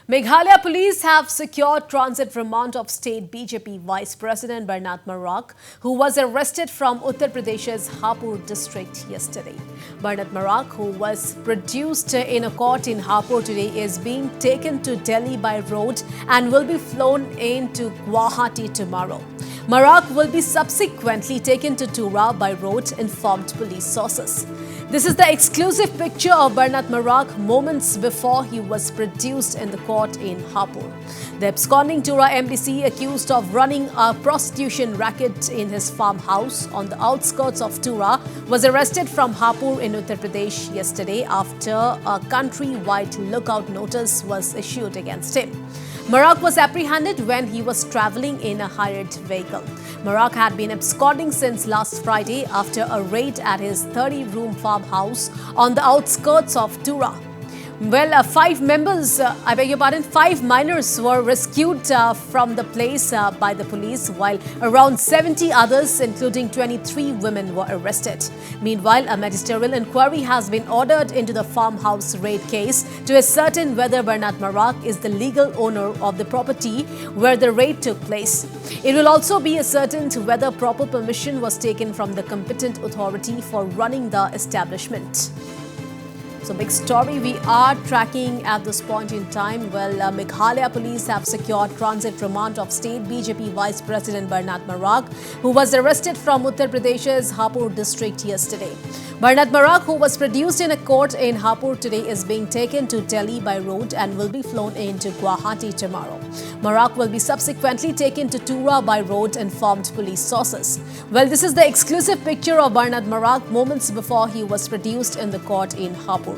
Meghalaya police have secured transit remand of state BJP Vice President Ernest Mawrie, who was arrested from Uttar Pradesh's Hapur district yesterday. Ernest Mawrie, who was produced in a court in Hapur today, is being taken to Delhi by road and will be flown into Guwahati tomorrow. Mawrie will be subsequently taken to Tura by road, informed police sources. This is the exclusive picture of Ernest Mawrie moments before he was produced in the court in Hapur. The absconding Tura MDC, accused of running a prostitution racket in his farmhouse on the outskirts of Tura, was arrested from Hapur in Uttar Pradesh yesterday after a countrywide lookout notice was issued against him. Mawrie was apprehended when he was travelling in a hired vehicle. Mawrie had been absconding since last Friday after a raid at his 30-room farmhouse on the outskirts of Tura. Well, five minors were rescued from the place by the police, while around 70 others, including 23 women, were arrested. Meanwhile, a magisterial inquiry has been ordered into the farmhouse raid case to ascertain whether Ernest Mawrie is the legal owner of the property where the raid took place. It will also be ascertained whether proper permission was taken from the competent authority for running the establishment. So, big story we are tracking at this point in time. Well, Meghalaya police have secured transit remand of state BJP Vice President Ernest Mawrie, who was arrested from Uttar Pradesh's Hapur district yesterday. Ernest Mawrie, who was produced in a court in Hapur today, is being taken to Delhi by road and will be flown into Guwahati tomorrow. Mawrie will be subsequently taken to Tura by road, informed police sources. Well, this is the exclusive picture of Ernest Mawrie moments before he was produced in the court in Hapur.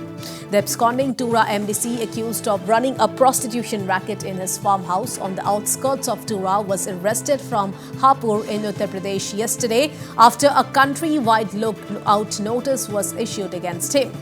The absconding Tura MDC, accused of running a prostitution racket in his farmhouse on the outskirts of Tura, was arrested from Hapur in Uttar Pradesh yesterday after a countrywide lookout notice was issued against him.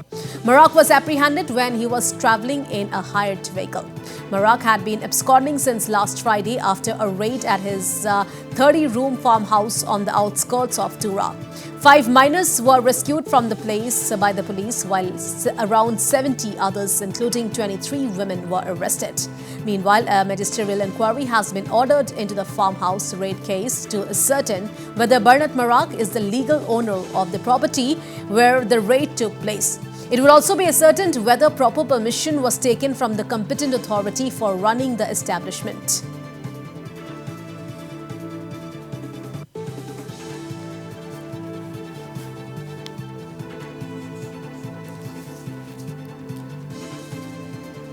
Mawrie was apprehended when he was travelling in a hired vehicle. Mawrie had been absconding since last Friday after a raid at his 30-room farmhouse on the outskirts of Tura. 5 minors were rescued from the place by the police, while around 70 others, including 23 women, were arrested. Meanwhile, a magisterial inquiry has been ordered into the farmhouse raid case to ascertain whether Ernest Mawrie is the legal owner of the property where the raid took place. It will also be ascertained whether proper permission was taken from the competent authority for running the establishment.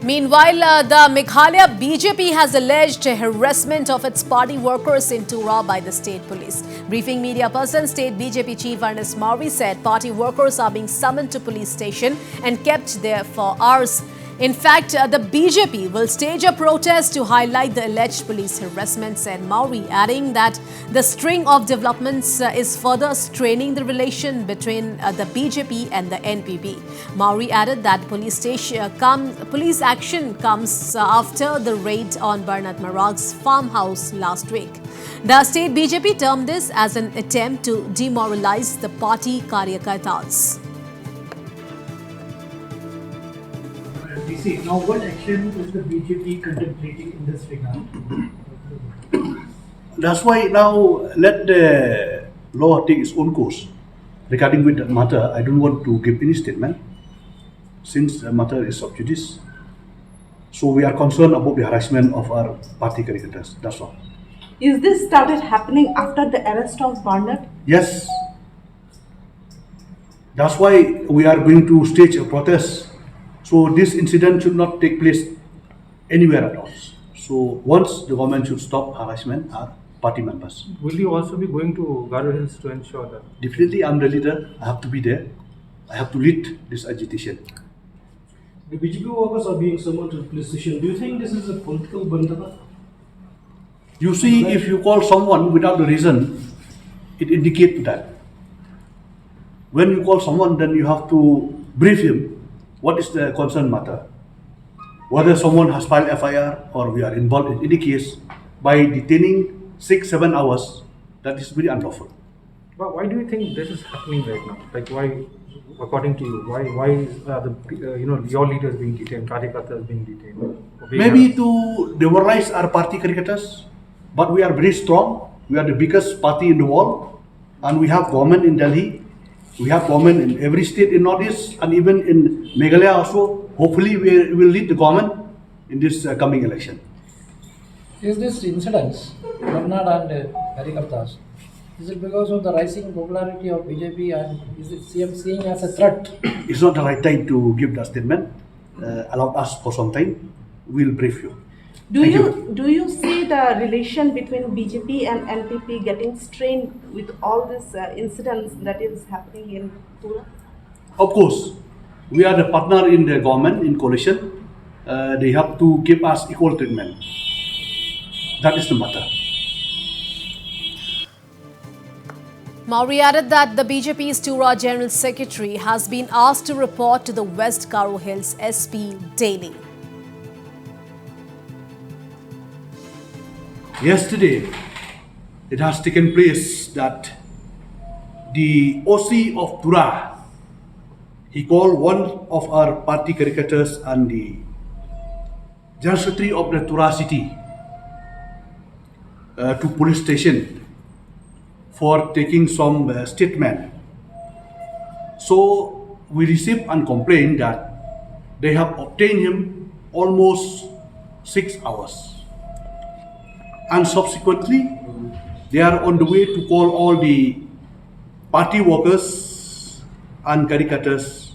Meanwhile, the Meghalaya BJP has alleged harassment of its party workers in Tura by the state police. Briefing media person, state BJP chief Ernest Mawrie said party workers are being summoned to police station and kept there for hours. In fact, the BJP will stage a protest to highlight the alleged police harassment, said Mawrie, adding that the string of developments is further straining the relation between the BJP and the NPP. Mawrie added that police action comes after the raid on Ernest Mawrie's farmhouse last week. The state BJP termed this as an attempt to demoralize the party karyakartas. Now, what action is the BJP contemplating in this regard? That's why now let the law take its own course. Regarding with the matter, I don't want to give any statement since the matter is sub judice. So we are concerned about the harassment of our party caricatures. That's all. Is this started happening after the arrest of Barnett? Yes. That's why we are going to stage a protest. So this incident should not take place anywhere at all. So once the government should stop harassment our party members. Will you also be going to Garo Hills to ensure that? Definitely I'm the leader. I have to be there. I have to lead this agitation. The BJP workers are being summoned to the police station. Do you think this is a political bandana? You see, if you call someone without the reason, it indicates that. When you call someone, then you have to brief him. What is the concerned matter? Whether someone has filed FIR or we are involved in any case, by detaining 6-7 hours, that is very unlawful. But why do you think this is happening right now? Like, why according to you? Why is your leaders being detained, Karyakartas being detained? or being Maybe arrested? to demoralize our party cricketers, but we are very strong. We are the biggest party in the world, and we have government in Delhi. We have government in every state in Northeast, and even in Meghalaya also. Hopefully, we will lead the government in this coming election. Is this incidents, Bernard and Karyakartas, is it because of the rising popularity of BJP and is it CM seeing as a threat? It's not the right time to give that statement. Allow us for some time. We'll brief you. Do you see the relation between BJP and NPP getting strained with all these incidents that is happening in Tura? Of course, we are the partner in the government in coalition. They have to give us equal treatment. That is the matter. Mawrie added that the BJP's Tura General Secretary has been asked to report to the West Garo Hills SP daily. Yesterday, it has taken place that the OC of Tura, he called one of our party caricatures and the General Secretary of the Tura city to police station for taking some statement. So we received a complaint that they have obtained him almost 6 hours. And subsequently, they are on the way to call all the party workers and caricatures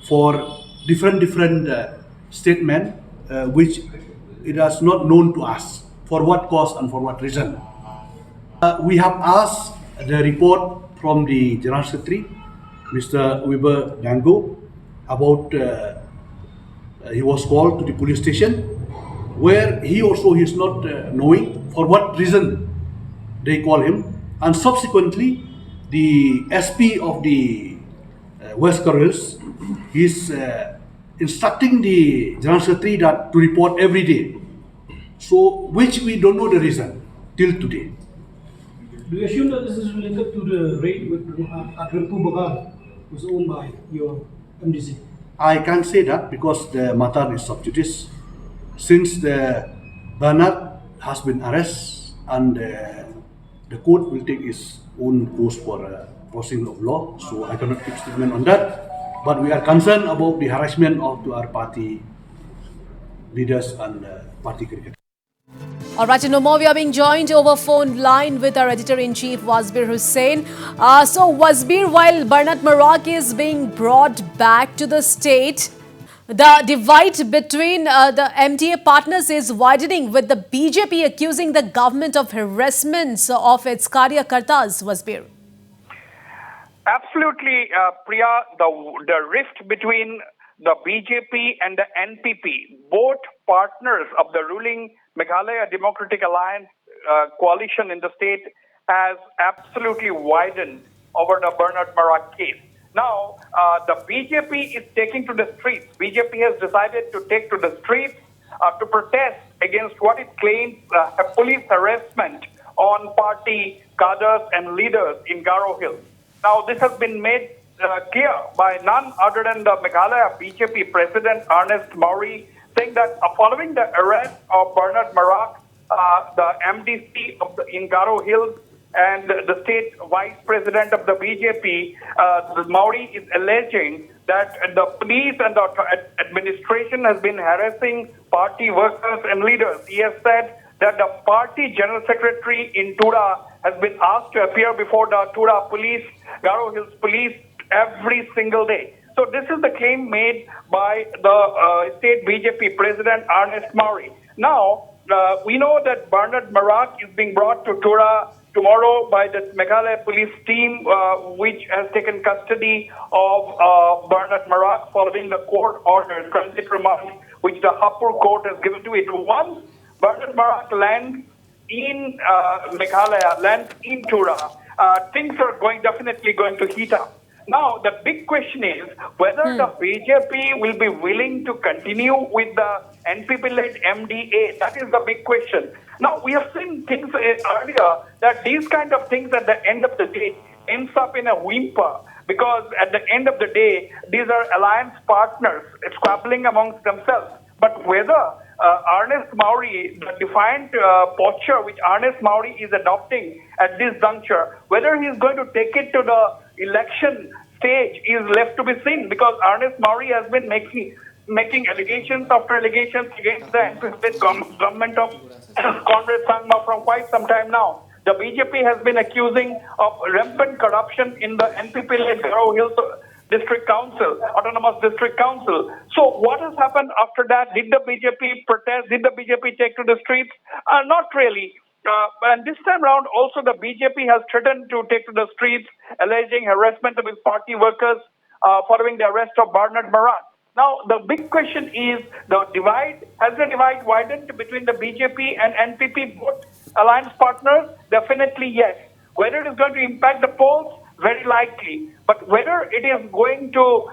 for different statement, which it is not known to us for what cause and for what reason. We have asked the report from the General Secretary, Mr. Weber Dango, about he was called to the police station, where he also is not knowing for what reason they call him, and subsequently the SP of the West Corals is instructing the General Secretary that to report every day, so which we don't know the reason till today. Do you assume that this is related to the raid at Rempu Bagar, was owned by your MDC? I can't say that because the matter is sub judice. Since the Bernard has been arrested and the court will take its own course for enforcing of law, so I cannot give statement on that. But we are concerned about the harassment of to our party leaders and party cricket. All right, and now we are being joined over phone line with our editor-in-chief, Wasbir Hussain. So, Wasbir, while Ernest Mawrie is being brought back to the state, the divide between the MDA partners is widening, with the BJP accusing the government of harassment of its Karyakartas, Wasbir. Absolutely, Priya. The rift between the BJP and the NPP, both partners of the ruling Meghalaya Democratic Alliance coalition in the state, has absolutely widened over the Ernest Mawrie case. Now, the BJP is taking to the streets. BJP has decided to take to the streets to protest against what it claims police harassment on party cadres and leaders in Garo Hills. Now, this has been made clear by none other than the Meghalaya BJP President Ernest Mawrie, saying that following the arrest of Ernest Mawrie, the MDC in Garo Hills and the state vice president of the BJP, Mawrie is alleging that the police and the administration has been harassing party workers and leaders. He has said that the party general secretary in Tura has been asked to appear before the Tura police, Garo Hills police, every single day. So this is the claim made by the state BJP president Ernest Mawrie. Now, we know that Ernest Mawrie is being brought to Tura tomorrow by the Meghalaya police team, which has taken custody of Ernest Mawrie following the court order, transit remand, which the Hapur court has given to it. Once Ernest Mawrie lands in Meghalaya, lands in Tura, things are definitely going to heat up. Now, the big question is whether the BJP will be willing to continue with the NPP-led MDA. That is the big question. Now, we have seen things earlier that these kind of things at the end of the day ends up in a whimper. because at the end of the day, these are alliance partners squabbling amongst themselves. But whether Ernest Mawrie, the defiant posture which Ernest Mawrie is adopting at this juncture, whether he is going to take it to the election stage is left to be seen, because Ernest Mawrie has been making allegations after allegations against the NPP government of Congress Sangma from quite some time now. The BJP has been accusing of rampant corruption in the NPP-led Garo Hills District Council, Autonomous District Council. So what has happened after that? Did the BJP protest? Did the BJP take to the streets? Not really. And this time around, also the BJP has threatened to take to the streets, alleging harassment of its party workers following the arrest of Bernard Marat. Now, the big question is, has the divide widened between the BJP and NPP, both alliance partners? Definitely yes. Whether it is going to impact the polls? Very likely. But whether it is going to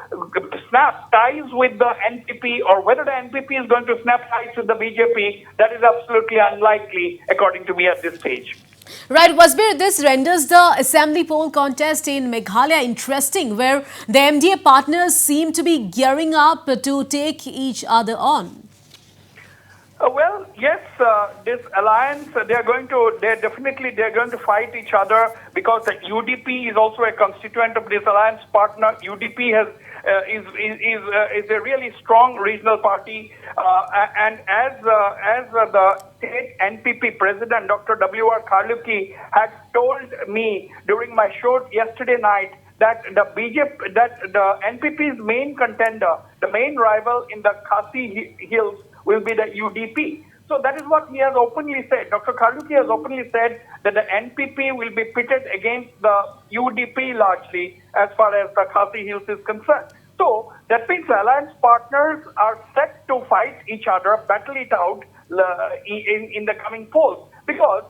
snap ties with the NPP or whether the NPP is going to snap ties with the BJP, that is absolutely unlikely, according to me at this stage. Right, Wasbir, this renders the assembly poll contest in Meghalaya interesting, where the MDA partners seem to be gearing up to take each other on. Well, yes, this alliance, they're going to fight each other, because the UDP is also a constituent of this alliance partner. UDP is a really strong regional party, and as the state NPP president, Dr. W.R. Kharluki, had told me during my show yesterday night, that the NPP's main contender, the main rival in the Khasi Hills, will be the UDP. So that is what he has openly said. Dr. Kharluki has openly said that the NPP will be pitted against the UDP largely as far as the Khasi Hills is concerned. So that means alliance partners are set to fight each other, battle it out in the coming polls, because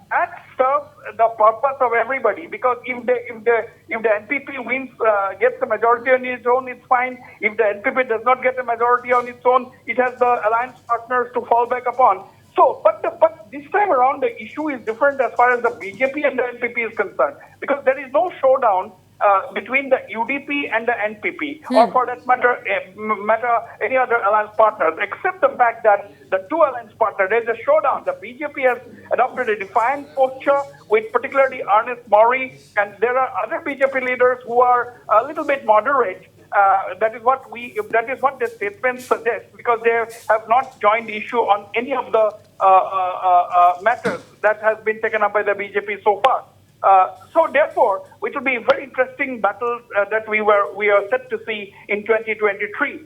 that serves the purpose of everybody. Because if the NPP wins, gets a majority on its own, it's fine. If the NPP does not get a majority on its own, it has the alliance partners to fall back upon. So, but this time around, the issue is different as far as the BJP and the NPP is concerned, because there is no showdown between the UDP and the NPP, or for that matter, any other alliance partners, except the fact that the two alliance partners, there is a showdown. The BJP has adopted a defiant posture with particularly Ernest Mawrie, and there are other BJP leaders who are a little bit moderate. That is what the statement suggests, because they have not joined issue on any of the matters that has been taken up by the BJP so far. So therefore, it will be a very interesting battle that we are set to see in 2023.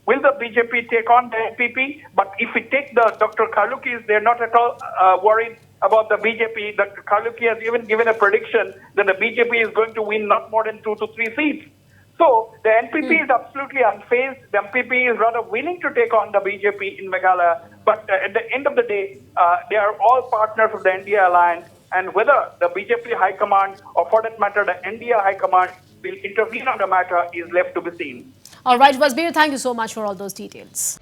Will the BJP take on the NPP? But if we take the Dr. Kharlukis, they're not at all worried about the BJP. Dr. Kharluki has even given a prediction that the BJP is going to win not more than 2 to 3 seats. So the NPP is absolutely unfazed. The NPP is rather willing to take on the BJP in Meghalaya. But at the end of the day, they are all partners of the NDA alliance. And whether the BJP High Command, or for that matter, the NDA High Command, will intervene on the matter is left to be seen. All right, Wasbir, thank you so much for all those details.